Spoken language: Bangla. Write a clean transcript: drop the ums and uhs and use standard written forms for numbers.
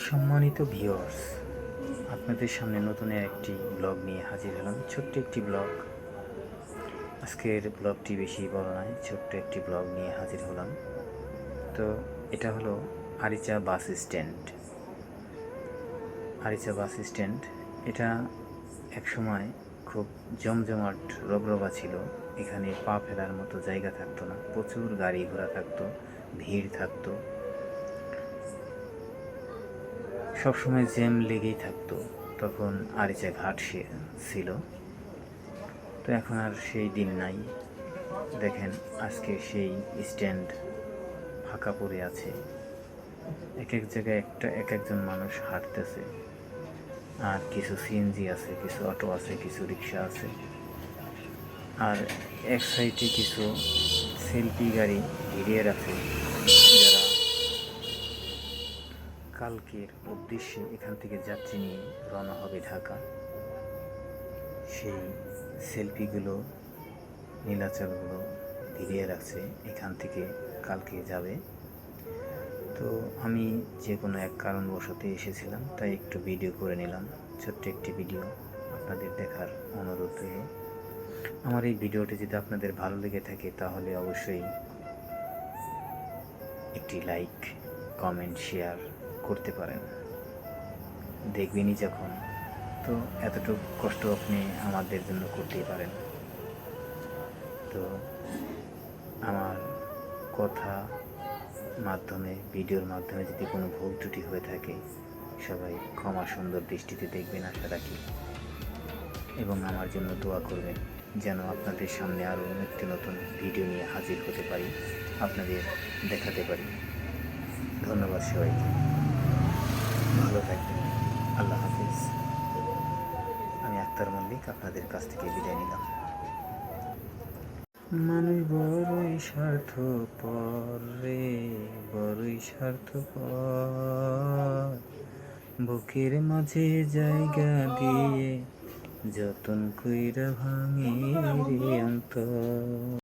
সম্মানিত ভিউয়ার্স, আপনাদের সামনে নতুন একটি ব্লগ নিয়ে হাজির হলাম। ছোট্ট একটি ব্লগ। আজকের ব্লগটি বেশি বড় নয়, ছোট্ট একটি ব্লগ নিয়ে হাজির হলাম। তো এটা হলো Aricha bus stand. Aricha bus stand এটা একসময় খুব জমজমাট রগরগা ছিল। এখানে পা ফেলার মতো জায়গা থাকতো না, প্রচুর গাড়ি ঘোড়া থাকতো, ভিড় থাকতো, সবসময় জ্যাম লেগেই থাকতো। তখন আরিচা ঘাট ছিল। তো এখন আর সেই দিন নাই। দেখেন আজকে সেই স্ট্যান্ড ফাঁকা পড়ে আছে। এক এক জায়গায় এক একজন মানুষ হাঁটতেছে, আর কিছু সিএনজি আছে, কিছু অটো আছে, কিছু রিক্সা আছে, আর এক সাইডে কিছু সেলফি গাড়ি ভিড়িয়ে রাখে, যারা কালকের উদ্দেশ্যে এখান থেকে যাত্রী নিয়ে রওনা হবে ঢাকা। সেই সেলফিগুলো, নীলাচলগুলো ভিড়িয়ে রাখছে, এখান থেকে কালকে যাবে। তো আমি যে কোনো এক কারণবশত এসেছিলাম, তাই একটু ভিডিও করে নিলাম, ছোট্ট একটি ভিডিও আপনাদের দেখার অনুরোধ রইল। আমার এই ভিডিওটি যদি আপনাদের ভালো লেগে থাকে তাহলে অবশ্যই একটি লাইক, কমেন্ট, শেয়ার করতে পারেন। দেখবেনই যখন, তো এতটুকু কষ্ট আপনি আমাদের জন্য করতেই পারেন। তো আমার কথা মাধ্যমে, ভিডিওর মাধ্যমে যদি কোনো ভুল ত্রুটি হয়ে থাকে, সবাই ক্ষমা সুন্দর দৃষ্টিতে দেখবেন আশা রাখি, এবং আমার জন্য দোয়া করবেন যেন আপনাদের সামনে আরও নিত্য নতুন ভিডিও নিয়ে হাজির হতে পারি, আপনাদের দেখাতে পারি। ধন্যবাদ সবাইকে, ভালো থাকবেন। আল্লাহ হাফিজ। আমি আক্তার মল্লিক আপনাদের কাছ থেকে বিদায় নিলাম। মানুষ বড়ই স্বার্থপর রে, বড়ই স্বার্থপর। বুকের মাঝে জায়গা দিয়ে যতন কইরা ভাঙে রে অন্তর।